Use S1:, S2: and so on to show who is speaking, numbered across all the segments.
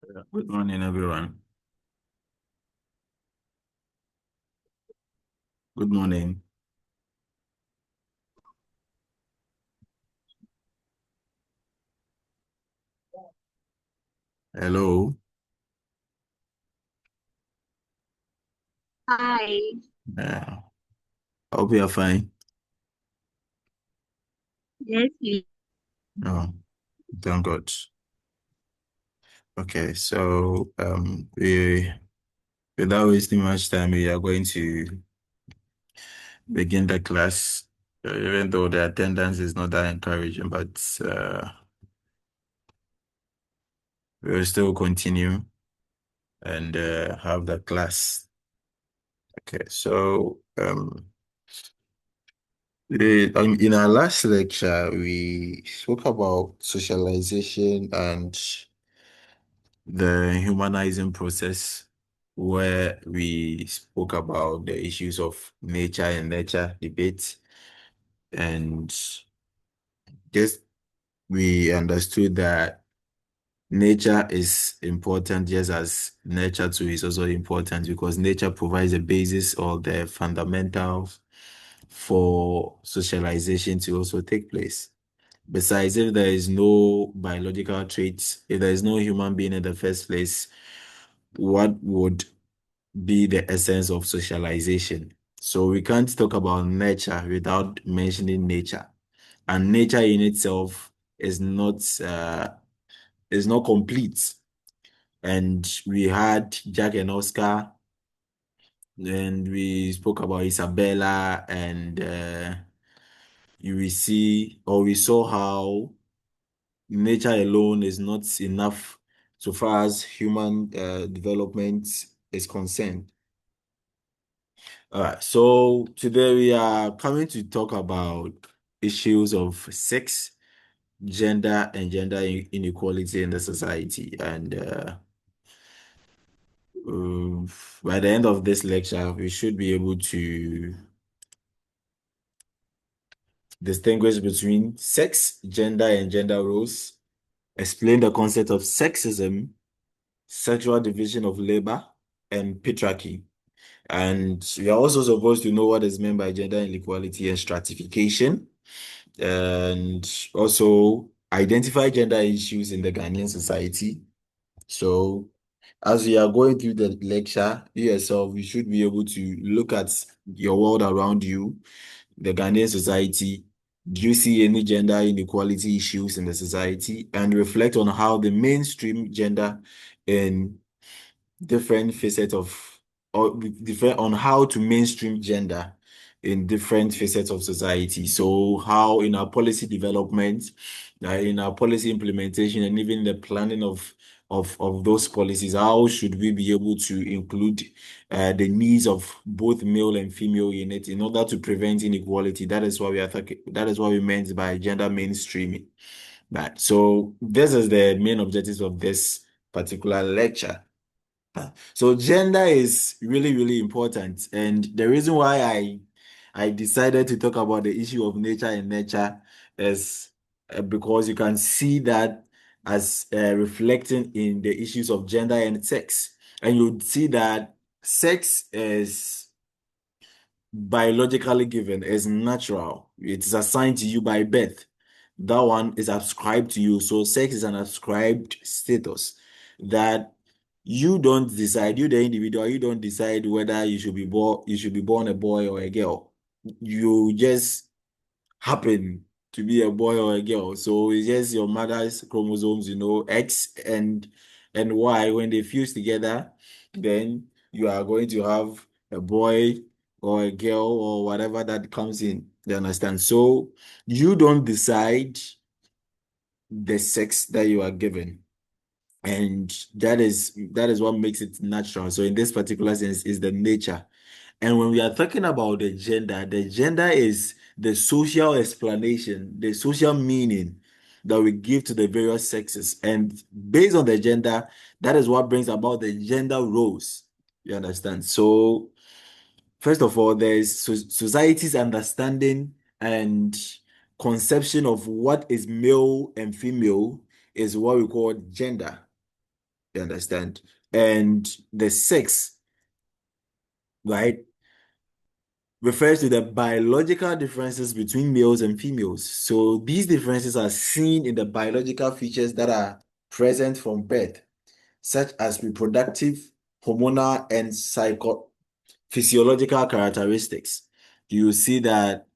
S1: Good morning, everyone. Good morning. Hello.
S2: Hi.
S1: Uh, Hope you are fine.
S2: Yes, you.
S1: Oh, thank God. Okay, so we without wasting much time, we are going to begin the class. Even though the attendance is not that encouraging, but we will still continue and have the class. Okay, so in our last lecture, we spoke about socialization and the humanizing process, where we spoke about the issues of nature and nurture debate. And just we understood that nature is important just as nurture too is also important because nature provides the basis or the fundamentals for socialization to also take place. Besides, if there is no biological traits, if there is no human being in the first place, what would be the essence of socialization? So we can't talk about nature without mentioning nature. And nature in itself is not complete. And we had Jack and Oscar, and we spoke about Isabella, and you will see, or we saw how nature alone is not enough so far as human development is concerned. All right, so today we are coming to talk about issues of sex, gender, and gender inequality in the society. And uh, by the end of this lecture, we should be able to distinguish between sex, gender, and gender roles, explain the concept of sexism, sexual division of labor, and patriarchy. And we are also supposed to know what is meant by gender inequality and stratification, and also identify gender issues in the Ghanaian society. So, as we are going through the lecture, you yourself, you should be able to look at your world around you, the Ghanaian society. Do you see any gender inequality issues in the society? And reflect on how the mainstream gender in different facets of or different on how to mainstream gender in different facets of society. So how in our policy development, in our policy implementation, and even the planning of those policies, how should we be able to include the needs of both male and female in it in order to prevent inequality? That is what we are talking. That is what we meant by gender mainstreaming. Right. So this is the main objectives of this particular lecture. So gender is really, really important. And the reason why I decided to talk about the issue of nature and nurture is because you can see that as reflecting in the issues of gender and sex. And you would see that sex is biologically given, is natural. It is assigned to you by birth. That one is ascribed to you. So sex is an ascribed status that you don't decide, you the individual, you don't decide whether you should be born a boy or a girl. You just happen to be a boy or a girl. So it's just your mother's chromosomes, X and Y. When they fuse together, then you are going to have a boy or a girl or whatever that comes in. You understand? So you don't decide the sex that you are given. And that is what makes it natural. So in this particular sense, is the nature. And when we are talking about the gender is the social explanation, the social meaning that we give to the various sexes. And based on the gender, that is what brings about the gender roles. You understand? So, first of all, there is society's understanding and conception of what is male and female is what we call gender. You understand? And the sex, right, refers to the biological differences between males and females. So these differences are seen in the biological features that are present from birth, such as reproductive, hormonal, and psychophysiological characteristics. You see that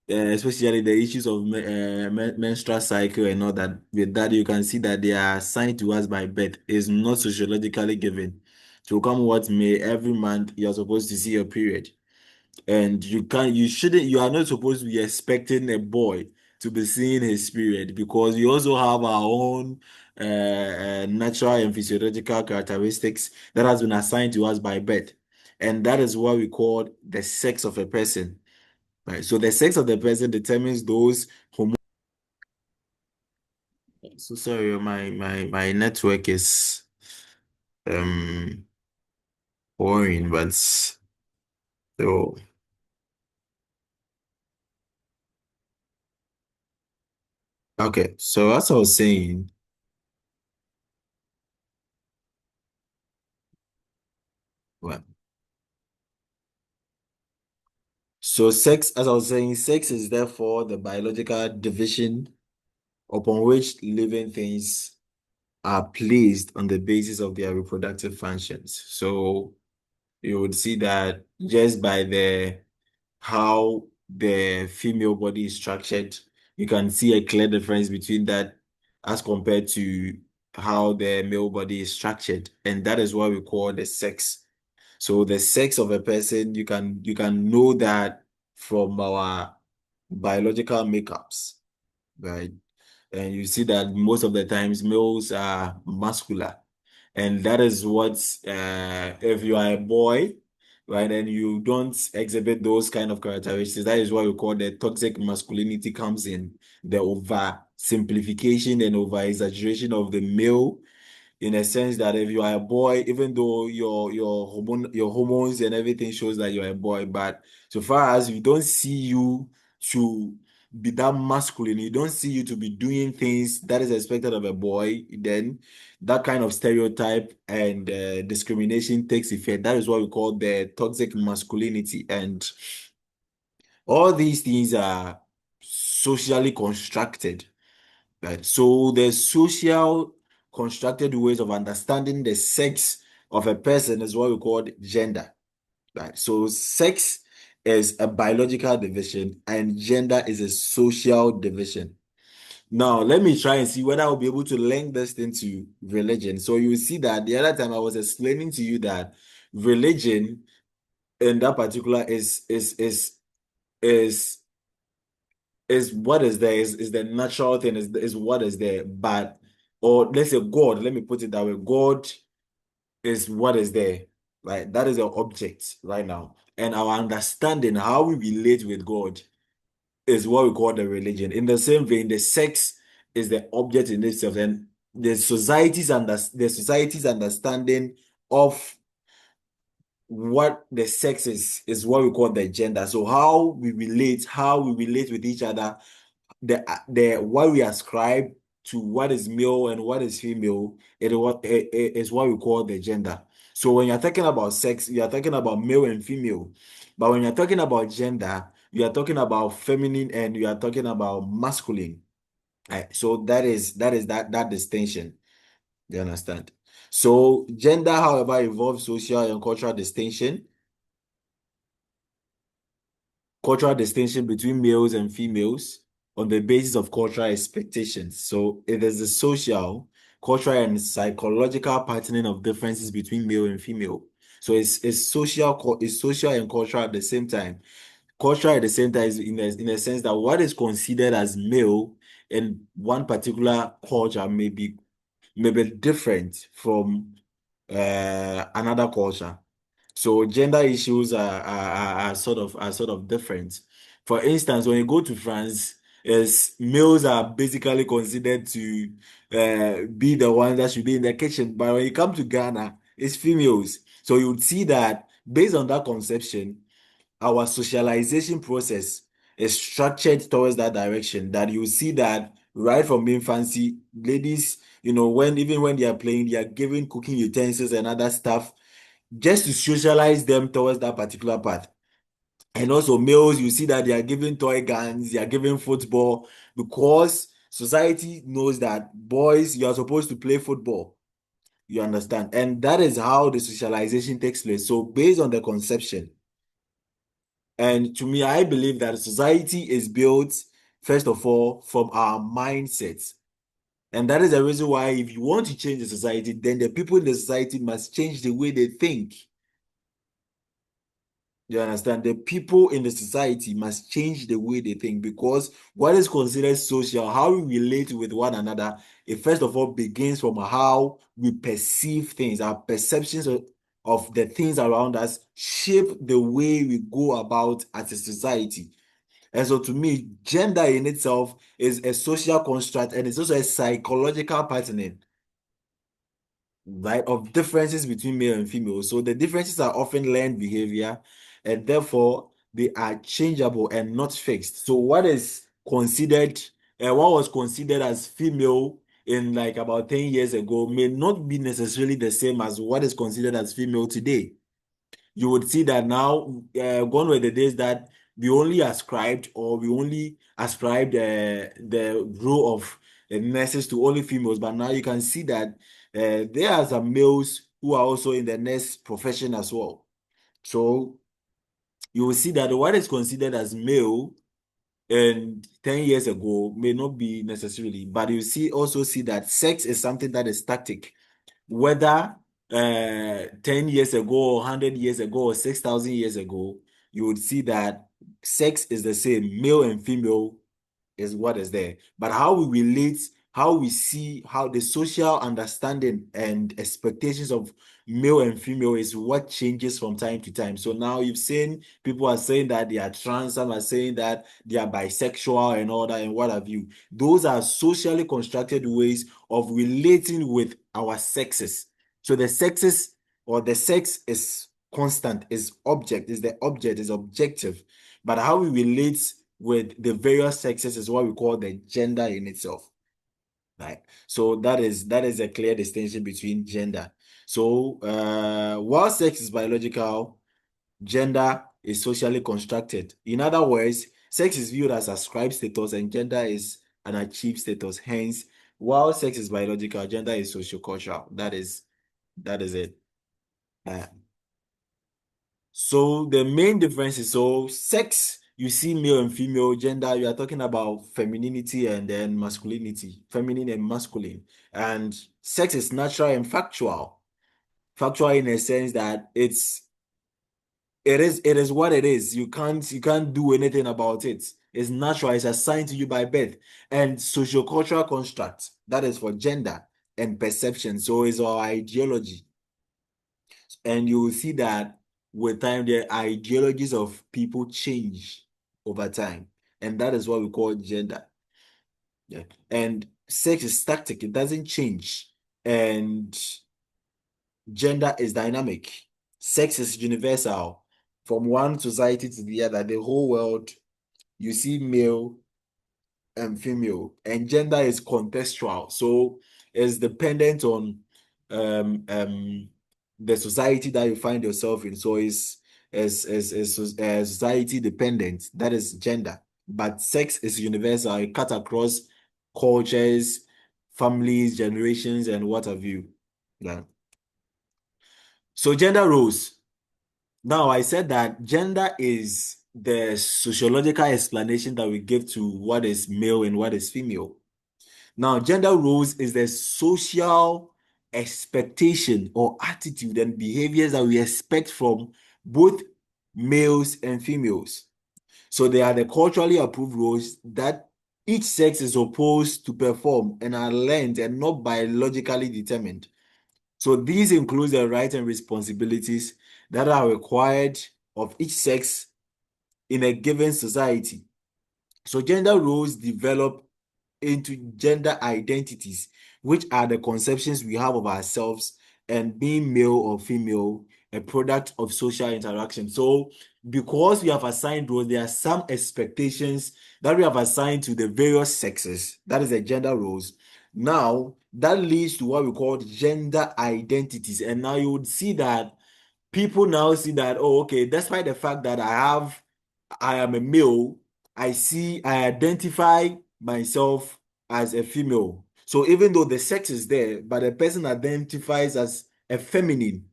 S1: especially the issues of menstrual cycle and all that. With that, you can see that they are assigned to us by birth. Is not sociologically given. To come what may, every month you're supposed to see your period, and you shouldn't, you are not supposed to be expecting a boy to be seeing his period, because we also have our own natural and physiological characteristics that has been assigned to us by birth, and that is what we call the sex of a person. Right. So the sex of the person determines those hormones. So sorry, my network is um boring, but so okay. So as I was saying, well, so sex, as I was saying, sex is therefore the biological division upon which living things are placed on the basis of their reproductive functions. So you would see that just by the how the female body is structured, you can see a clear difference between that as compared to how the male body is structured. And that is what we call the sex. So the sex of a person, you can know that from our biological makeups, right? And you see that most of the times males are muscular. And that is what, if you are a boy, right, and you don't exhibit those kind of characteristics, that is what we call the toxic masculinity comes in, the over simplification and over exaggeration of the male, in a sense that if you are a boy, even though your hormones and everything shows that you're a boy, but so far as we don't see you to be that masculine, you don't see you to be doing things that is expected of a boy, then that kind of stereotype and discrimination takes effect. That is what we call the toxic masculinity, and all these things are socially constructed. Right. So the social constructed ways of understanding the sex of a person is what we call gender. Right. So sex is a biological division and gender is a social division. Now, let me try and see whether I'll be able to link this into religion. So you see that the other time I was explaining to you that religion in that particular is what is there, is the natural thing, is what is there, but or let's say God, let me put it that way, God is what is there, right? That is the object right now, and our understanding how we relate with God is what we call the religion. In the same vein, the sex is the object in itself, and the society's understanding of what the sex is what we call the gender. So how we relate with each other, the what we ascribe to what is male and what is female, it is what we call the gender. So when you're talking about sex, you are talking about male and female. But when you're talking about gender, you are talking about feminine and you are talking about masculine. So that distinction. You understand? So gender, however, involves social and cultural distinction between males and females on the basis of cultural expectations. So it is the social, cultural, and psychological patterning of differences between male and female. So it's social and cultural at the same time. Cultural at the same time is in a sense that what is considered as male in one particular culture may be different from another culture. So gender issues are sort of different. For instance, when you go to France, is males are basically considered to be the ones that should be in the kitchen. But when you come to Ghana, it's females. So you would see that based on that conception, our socialization process is structured towards that direction. That you see that right from infancy, ladies even when they are playing, they are given cooking utensils and other stuff just to socialize them towards that particular path. And also males, you see that they are given toy guns, they are given football, because society knows that boys, you are supposed to play football. You understand? And that is how the socialization takes place. So based on the conception, and to me, I believe that society is built, first of all, from our mindsets. And that is the reason why if you want to change the society, then the people in the society must change the way they think. You understand? The people in the society must change the way they think, because what is considered social, how we relate with one another, it first of all begins from how we perceive things. Our perceptions of the things around us shape the way we go about as a society. And so to me, gender in itself is a social construct, and it's also a psychological patterning, right, of differences between male and female. So the differences are often learned behavior, and therefore they are changeable and not fixed. So what was considered as female in like about 10 years ago may not be necessarily the same as what is considered as female today. You would see that now, gone were the days that we only ascribed the role of nurses to only females. But now you can see that there are some males who are also in the nurse profession as well. So you will see that what is considered as male and 10 years ago may not be necessarily, but also see that sex is something that is static, whether 10 years ago or 100 years ago or 6,000 years ago. You would see that sex is the same, male and female is what is there. But how we relate, how we see, how the social understanding and expectations of male and female is what changes from time to time. So now you've seen people are saying that they are trans, some are saying that they are bisexual and all that and what have you. Those are socially constructed ways of relating with our sexes. So the sexes or the sex is constant, the object, is objective. But how we relate with the various sexes is what we call the gender in itself. Right. So that is a clear distinction between gender. So while sex is biological, gender is socially constructed. In other words, sex is viewed as ascribed status and gender is an achieved status. Hence, while sex is biological, gender is sociocultural. That is it. Uh, So the main difference is, so sex, you see male and female. Gender, you are talking about femininity and then masculinity, feminine and masculine. And sex is natural and factual. Factual in a sense that it is what it is. You can't do anything about it. It's natural, it's assigned to you by birth. And sociocultural construct, that is for gender and perception. So it's our ideology. And you will see that with time, the ideologies of people change over time. And that is what we call gender. Yeah. And sex is static, it doesn't change. And gender is dynamic. Sex is universal. From one society to the other, the whole world, you see male and female, and gender is contextual, so it's dependent on the society that you find yourself in. So it's society dependent. That is gender. But sex is universal. It cuts across cultures, families, generations, and what have you. Yeah. So gender roles. Now, I said that gender is the sociological explanation that we give to what is male and what is female. Now, gender roles is the social expectation or attitude and behaviors that we expect from both males and females. So they are the culturally approved roles that each sex is supposed to perform and are learned and not biologically determined. So these include the rights and responsibilities that are required of each sex in a given society. So gender roles develop into gender identities, which are the conceptions we have of ourselves, and being male or female, a product of social interaction. So because we have assigned roles, there are some expectations that we have assigned to the various sexes, that is the gender roles, Now, that leads to what we call gender identities. And now you would see that people now see that, oh, okay, despite the fact that I am a male, I identify myself as a female. So even though the sex is there, but the person identifies as a feminine.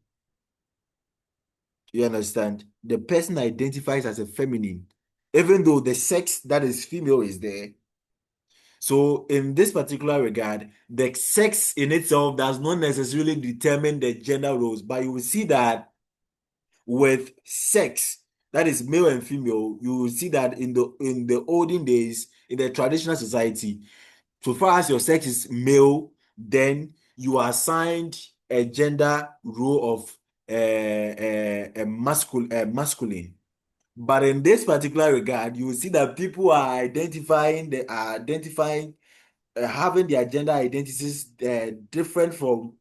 S1: You understand? The person identifies as a feminine, even though the sex that is female is there. So in this particular regard, the sex in itself does not necessarily determine the gender roles, but you will see that with sex, that is male and female, you will see that in the olden days, in the traditional society, so far as your sex is male, then you are assigned a gender role of masculine. But in this particular regard, you will see that people are identifying having their gender identities different from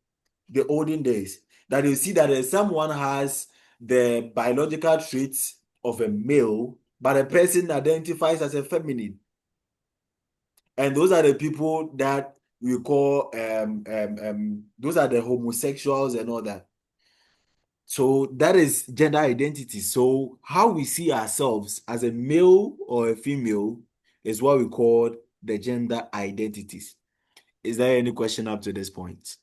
S1: the olden days. That you see that someone has the biological traits of a male, but a person identifies as a feminine. And those are the people that we call those are the homosexuals and all that. So that is gender identity. So how we see ourselves as a male or a female is what we call the gender identities. Is there any question up to this point?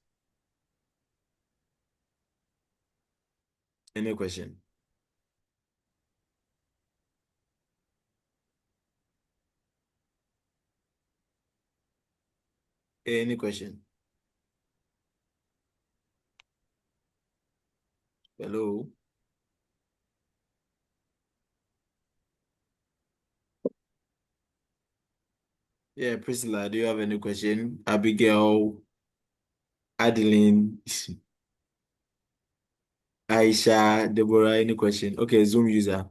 S1: Any question? Any question? Hello? Yeah, Priscilla, do you have any question? Abigail, Adeline, Aisha, Deborah, any question? Okay, Zoom user.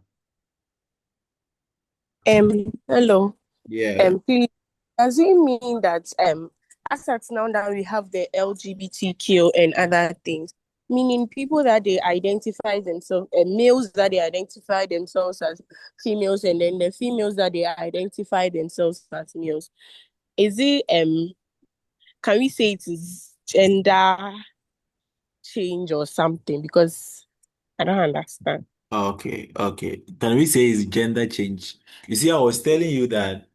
S2: Hello.
S1: Yeah.
S2: Please, does it mean that as at now that we have the LGBTQ and other things, meaning people that they identify themselves, males that they identify themselves as females, and then the females that they identify themselves as males, is it can we say it is gender change or something? Because I don't understand.
S1: Okay, okay. Can we say it's gender change? You see, I was telling you that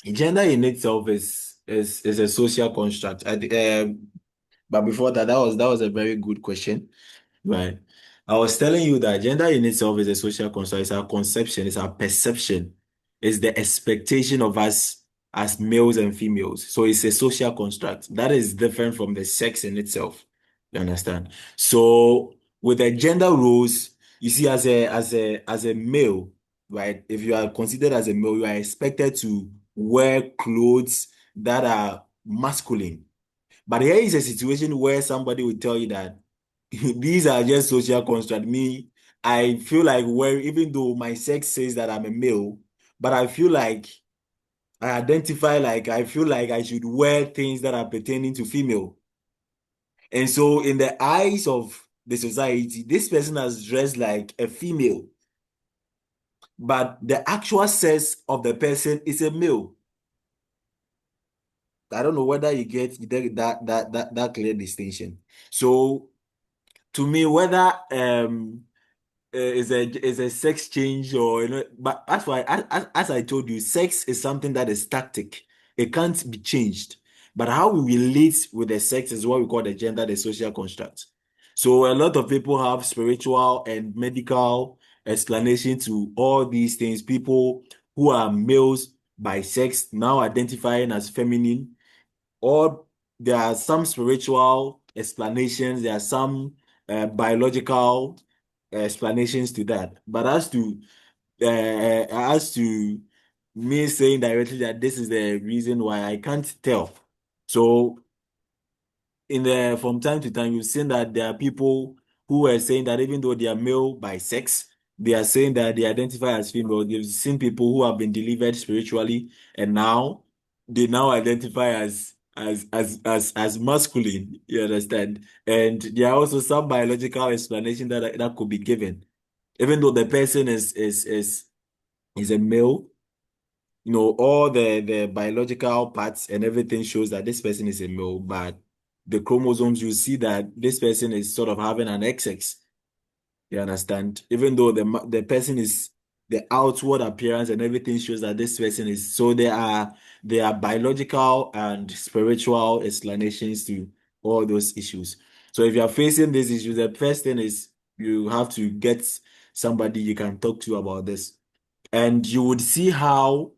S1: gender in itself is a social construct. But before that, that was a very good question. Right. I was telling you that gender in itself is a social construct. It's our conception, it's our perception, it's the expectation of us as males and females. So it's a social construct that is different from the sex in itself. You understand? So with the gender roles, you see, as a male, right? If you are considered as a male, you are expected to wear clothes that are masculine. But here is a situation where somebody will tell you that these are just social construct. Me, I feel like where even though my sex says that I'm a male, but I feel like I feel like I should wear things that are pertaining to female. And so in the eyes of the society, this person has dressed like a female, but the actual sex of the person is a male. I don't know whether you get that clear distinction. So to me, whether is a sex change or but that's why as I told you, sex is something that is static. It can't be changed. But how we relate with the sex is what we call the gender, the social construct. So a lot of people have spiritual and medical explanation to all these things. People who are males by sex now identifying as feminine, or there are some spiritual explanations, there are some biological explanations to that. But as to me saying directly that this is the reason why, I can't tell. So in the from time to time, you've seen that there are people who are saying that even though they are male by sex, they are saying that they identify as female. You've seen people who have been delivered spiritually, and now they now identify as masculine. You understand? And there are also some biological explanation that could be given, even though the person is a male, all the biological parts and everything shows that this person is a male, but the chromosomes, you see that this person is sort of having an XX. You understand? Even though the person is the outward appearance and everything shows that this person is, so there are biological and spiritual explanations to all those issues. So if you are facing these issues, the first thing is you have to get somebody you can talk to about this. And you would see how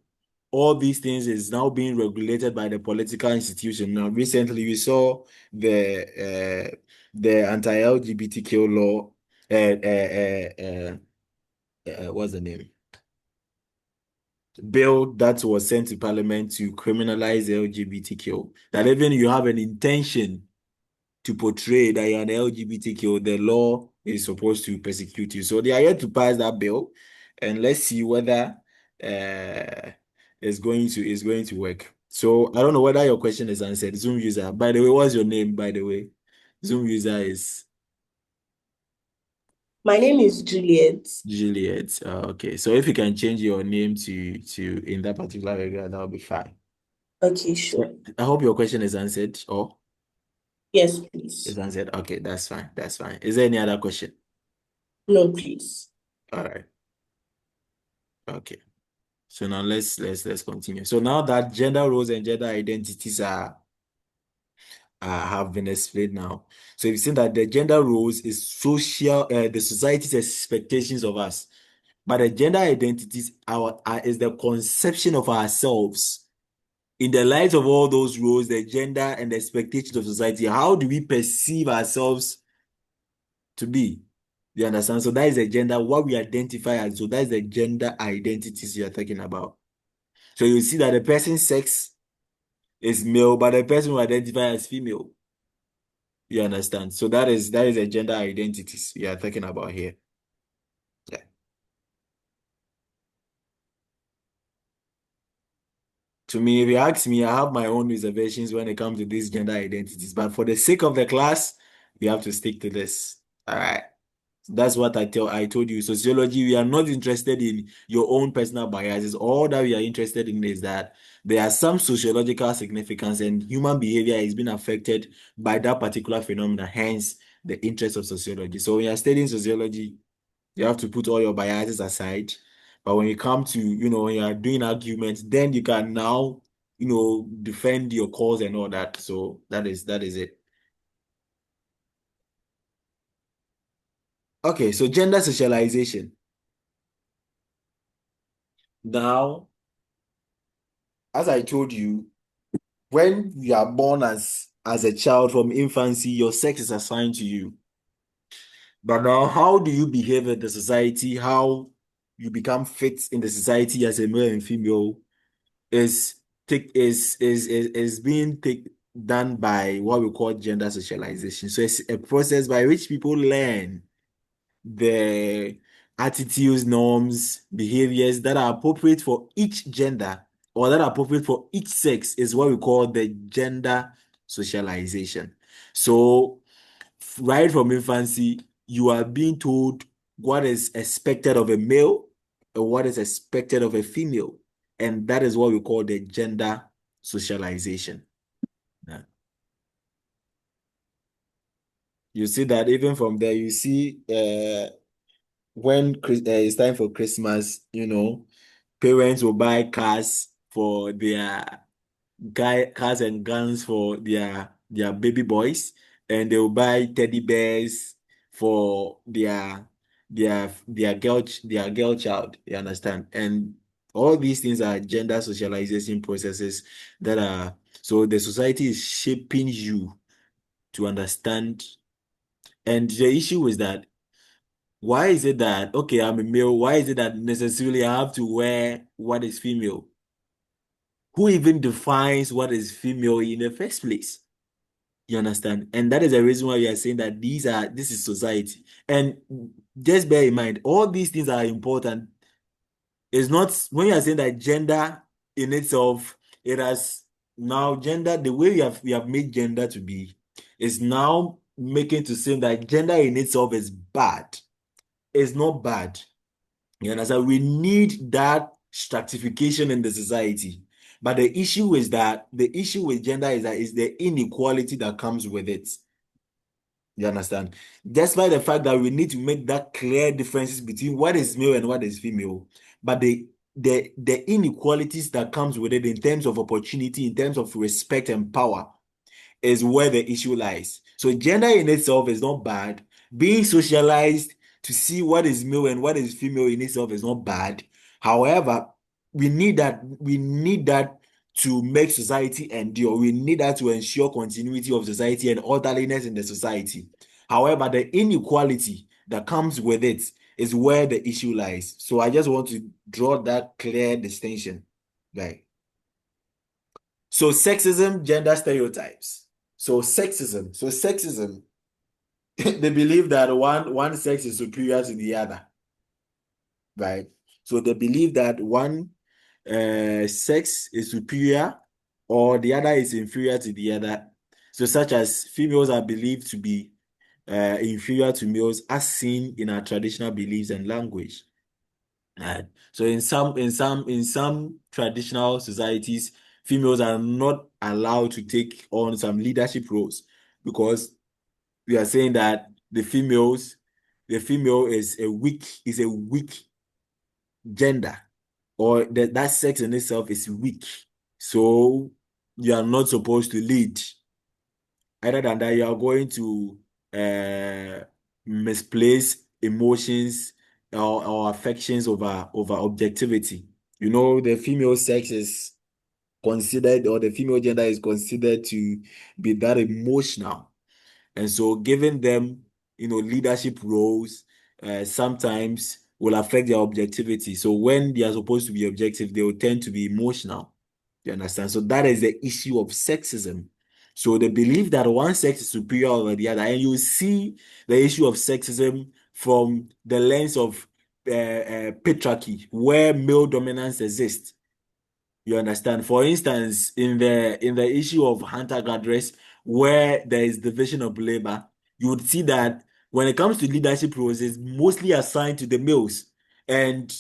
S1: all these things is now being regulated by the political institution. Now, recently we saw the anti-LGBTQ law. What's the name? Bill that was sent to Parliament to criminalize LGBTQ. That even you have an intention to portray that you're an LGBTQ, the law is supposed to persecute you. So they are yet to pass that bill, and let's see whether it's going to work. So I don't know whether your question is answered. Zoom user. By the way, what's your name? By the way, Zoom user is
S2: My name is Juliet.
S1: Juliet. Okay. So if you can change your name to in that particular area, that'll be fine.
S2: Okay,
S1: Yeah.
S2: sure.
S1: I hope your question is answered. Or
S2: Yes,
S1: is
S2: please.
S1: answered. Okay, that's fine. That's fine. Is there any other question?
S2: No, please.
S1: All right. Okay. So now let's continue. So now that gender roles and gender identities have been explained now. So you've seen that the gender roles is the society's expectations of us, but the gender identities is the conception of ourselves in the light of all those roles, the gender and the expectations of society. How do we perceive ourselves to be? You understand? So that is the gender, what we identify as. So that is the gender identities you are talking about. So you see that the person's sex is male, but the person who identify as female. You understand? So that is a gender identities we are talking about here. Yeah. To me, if you ask me, I have my own reservations when it comes to these gender identities, but for the sake of the class, we have to stick to this. All right. That's what I told you. Sociology, we are not interested in your own personal biases. All that we are interested in is that there are some sociological significance and human behavior is being affected by that particular phenomenon, hence the interest of sociology. So when you're studying sociology, you have to put all your biases aside. But when you come to, when you are doing arguments, then you can now, defend your cause and all that. So that is it. Okay, so gender socialization. Now, as I told you, when you are born as a child from infancy, your sex is assigned to you. But now, how do you behave in the society? How you become fit in the society as a male and female is being done by what we call gender socialization. So it's a process by which people learn the attitudes, norms, behaviors that are appropriate for each gender or that are appropriate for each sex is what we call the gender socialization. So, right from infancy, you are being told what is expected of a male and what is expected of a female. And that is what we call the gender socialization. Yeah. You see that even from there, you see when it's time for Christmas, parents will buy cars and guns for their baby boys, and they will buy teddy bears for their girl child. You understand? And all these things are gender socialization processes that are so the society is shaping you to understand. And the issue is that why is it that, okay, I'm a male, why is it that necessarily I have to wear what is female? Who even defines what is female in the first place? You understand? And that is the reason why we are saying that this is society. And just bear in mind, all these things are important. It's not when you are saying that gender in itself, it has now gender, the way we have made gender to be, is now making to seem that gender in itself is bad. It's not bad. You understand? We need that stratification in the society. But the issue with gender is that is the inequality that comes with it. You understand? Despite the fact that we need to make that clear differences between what is male and what is female, but the inequalities that comes with it in terms of opportunity, in terms of respect and power, is where the issue lies. So gender in itself is not bad. Being socialized to see what is male and what is female in itself is not bad. However, we need that to make society endure. We need that to ensure continuity of society and orderliness in the society. However, the inequality that comes with it is where the issue lies. So I just want to draw that clear distinction. Right. So sexism, gender stereotypes. So sexism, they believe that one sex is superior to the other, right? So they believe that one sex is superior or the other is inferior to the other. So such as females are believed to be inferior to males as seen in our traditional beliefs and language. Right. So in some traditional societies, females are not allowed to take on some leadership roles because we are saying that the female is a weak gender, or that sex in itself is weak. So you are not supposed to lead. Other than that, you are going to misplace emotions or affections over objectivity. You know, the female sex is considered, or the female gender is considered to be that emotional. And so giving them, leadership roles sometimes will affect their objectivity. So when they are supposed to be objective, they will tend to be emotional. You understand? So that is the issue of sexism. So they believe that one sex is superior over the other. And you see the issue of sexism from the lens of patriarchy, where male dominance exists. You understand? For instance, in the issue of hunter-gatherers, where there is division of labor, you would see that when it comes to leadership roles, it's mostly assigned to the males, and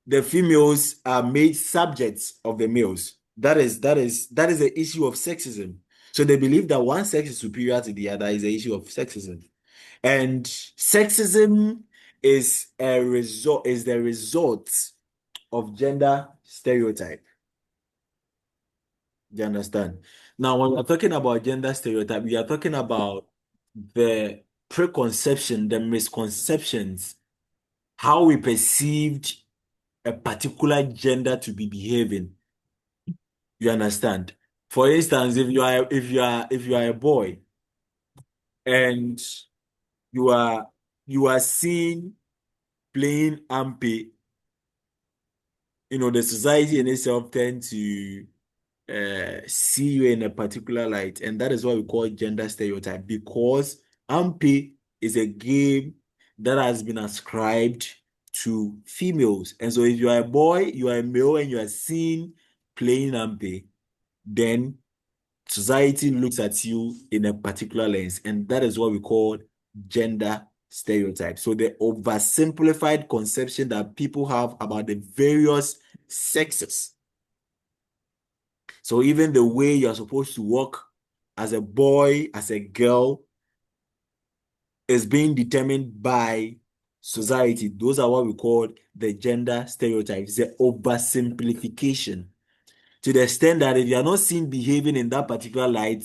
S1: the females are made subjects of the males. That is the issue of sexism. So they believe that one sex is superior to the other is the issue of sexism. And sexism is the result of gender stereotype. Do you understand? Now, when we're talking about gender stereotype, we are talking about the preconception, the misconceptions, how we perceived a particular gender to be behaving. You understand? For instance, if you are a boy and you are you are seen playing ampe, the society in itself tend to see you in a particular light, and that is what we call gender stereotype, because ampe is a game that has been ascribed to females. And so if you are a boy, you are a male, and you are seen playing ampe, then society looks at you in a particular lens, and that is what we call gender stereotype. So the oversimplified conception that people have about the various sexes. So even the way you're supposed to walk as a boy, as a girl, is being determined by society. Those are what we call the gender stereotypes, the oversimplification. To the extent that if you are not seen behaving in that particular light,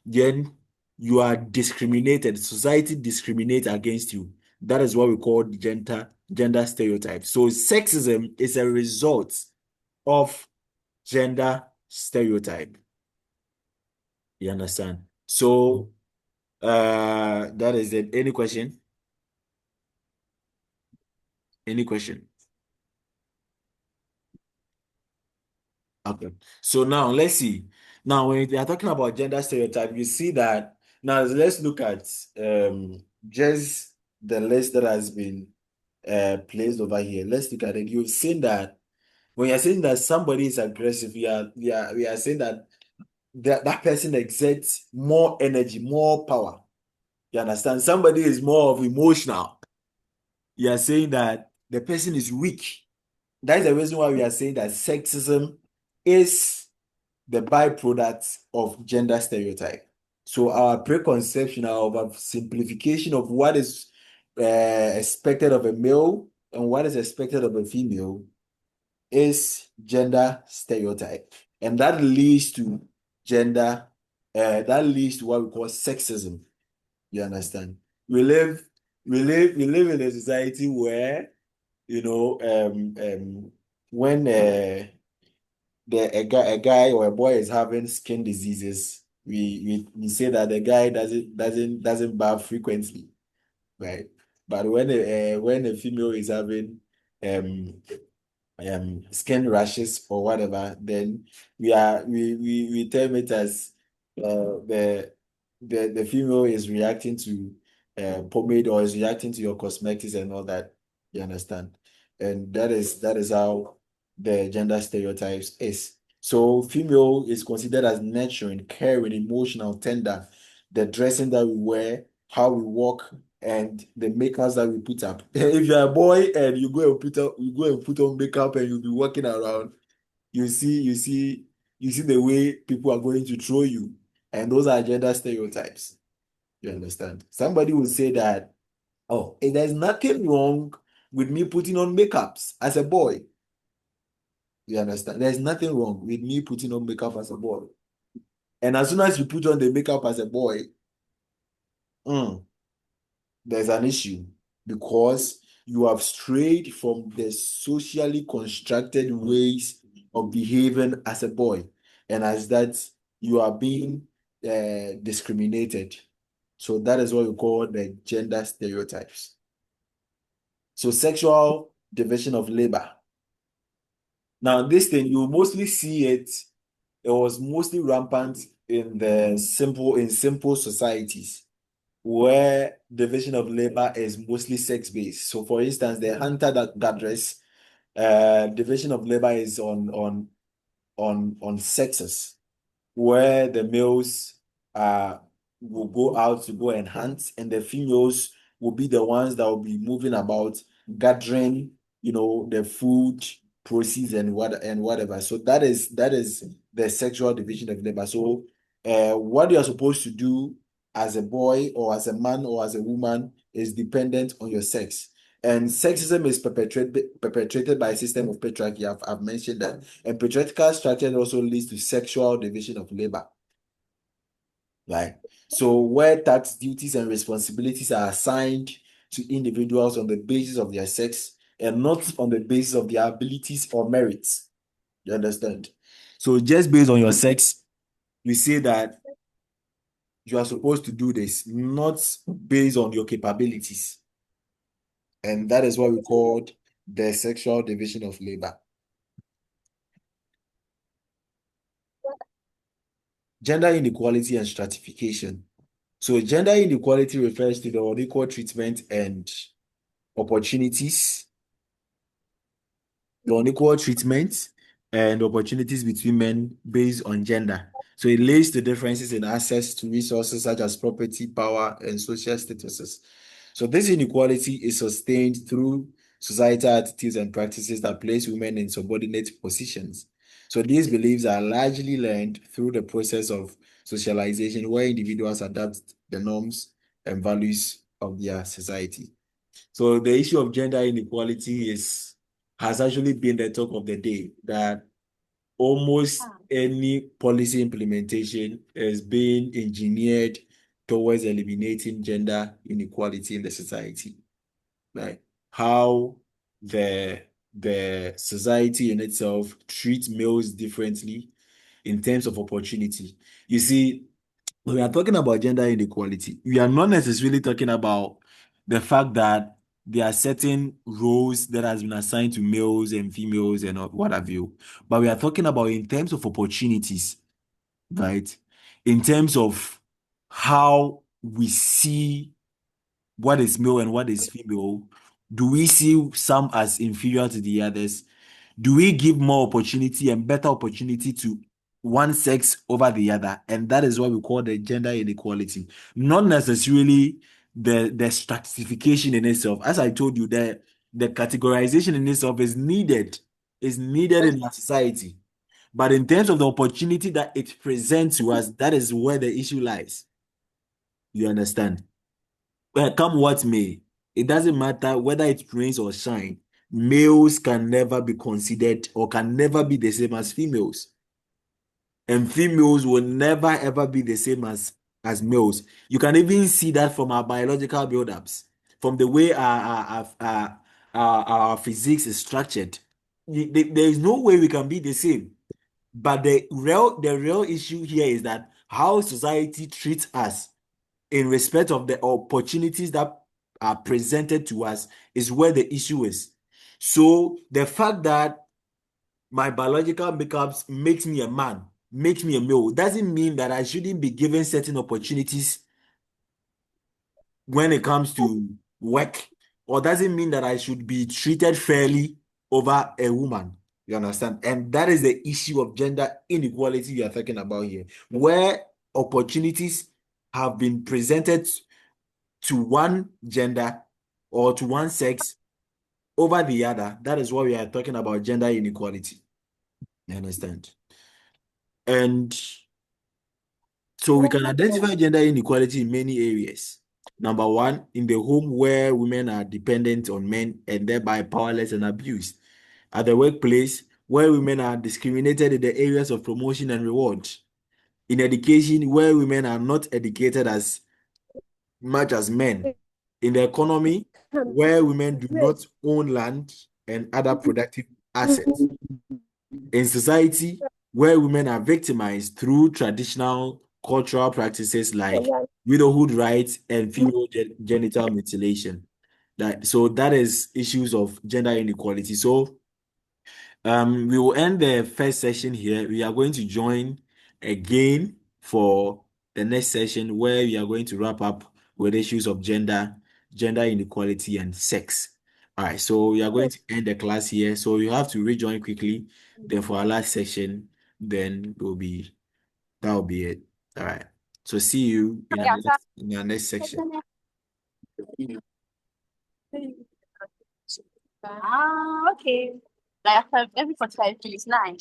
S1: then you are discriminated. Society discriminates against you. That is what we call gender stereotypes. So sexism is a result of gender stereotype. You understand? So that is it. Any question? Any question? Okay. So now let's see. Now when we are talking about gender stereotype, you see that now let's look at just the list that has been placed over here. Let's look at it. You've seen that when you're saying that somebody is aggressive, we are saying that that person exerts more energy, more power. You understand? Somebody is more of emotional. You are saying that the person is weak. That is the reason why we are saying that sexism is the byproduct of gender stereotype. So our preconception, our simplification of what is expected of a male and what is expected of a female is gender stereotype, and that leads to gender. That leads to what we call sexism. You understand? We live, we live in a society where you know, when a guy or a boy is having skin diseases, we say that the guy doesn't bath frequently, right? But when a female is having um skin rashes or whatever, then we term it as the female is reacting to pomade or is reacting to your cosmetics and all that. You understand? And that is how the gender stereotypes is. So female is considered as nurturing, caring, emotional, tender. The dressing that we wear, how we walk, and the makeups that we put up. If you're a boy and you go and put on makeup and you'll be walking around, you see the way people are going to throw you. And those are gender stereotypes. You understand? Somebody will say that, oh, there's nothing wrong with me putting on makeups as a boy. You understand? There's nothing wrong with me putting on makeup as a boy. And as soon as you put on the makeup as a boy, mm, there's an issue because you have strayed from the socially constructed ways of behaving as a boy. And as that, you are being discriminated. So that is what we call the gender stereotypes. So sexual division of labor. Now, this thing, you mostly see it, it was mostly rampant in simple societies where division of labor is mostly sex-based. So, for instance, the hunter-gatherers, division of labor is on sexes, where the males will go out to go and hunt, and the females will be the ones that will be moving about, gathering, the food proceeds and whatever. So that is the sexual division of labor. So, what you are supposed to do as a boy or as a man or as a woman is dependent on your sex. And sexism is perpetrated by a system of patriarchy. I've mentioned that. And patriarchal structure also leads to sexual division of labor. Right. So where tax duties and responsibilities are assigned to individuals on the basis of their sex and not on the basis of their abilities or merits. You understand? So just based on your sex, we say that you are supposed to do this, not based on your capabilities. And that is what we called the sexual division of labor. Gender inequality and stratification. So gender inequality refers to the unequal treatment and opportunities, the unequal treatment and opportunities between men based on gender. So it leads to differences in access to resources such as property, power, and social statuses. So this inequality is sustained through societal attitudes and practices that place women in subordinate positions. So these beliefs are largely learned through the process of socialization, where individuals adapt the norms and values of their society. So the issue of gender inequality has actually been the talk of the day, that almost any policy implementation is being engineered towards eliminating gender inequality in the society. Like how the the society in itself treats males differently in terms of opportunity. You see, when we are talking about gender inequality, we are not necessarily talking about the fact that there are certain roles that has been assigned to males and females and what have you. But we are talking about in terms of opportunities, right? In terms of how we see what is male and what is female. Do we see some as inferior to the others? Do we give more opportunity and better opportunity to one sex over the other? And that is what we call the gender inequality. Not necessarily the stratification in itself. As I told you, the categorization in itself is needed is needed in our society. But in terms of the opportunity that it presents to us, that is where the issue lies. You understand? Well, come what may, it doesn't matter whether it rains or shine. Males can never be considered or can never be the same as females. And females will never ever be the same as males. You can even see that from our biological build-ups, from the way our physics is structured. There is no way we can be the same. But the real issue here is that how society treats us in respect of the opportunities that are presented to us is where the issue is. So the fact that my biological makeup makes me a man, makes me a male, doesn't mean that I shouldn't be given certain opportunities when it comes to work, or doesn't mean that I should be treated fairly over a woman. You understand? And that is the issue of gender inequality we are talking about here, where opportunities have been presented to one gender or to one sex over the other. That is what we are talking about, gender inequality. You understand? And so we can identify gender inequality in many areas. Number one, in the home where women are dependent on men and thereby powerless and abused. At the workplace, where women are discriminated in the areas of promotion and reward. In education, where women are not educated as much as men. In the economy, where women do not own land and other productive assets. In society, where women are victimized through traditional cultural practices like widowhood rights and female genital mutilation. That is issues of gender inequality. So we will end the first session here. We are going to join again for the next session where we are going to wrap up with issues of gender inequality, and sex. All right, so we are going to end the class here. So you have to rejoin quickly. Then for our last session, then that'll be it. All right. So see you in our next section.
S2: Okay. Like after every 45 minutes, 9.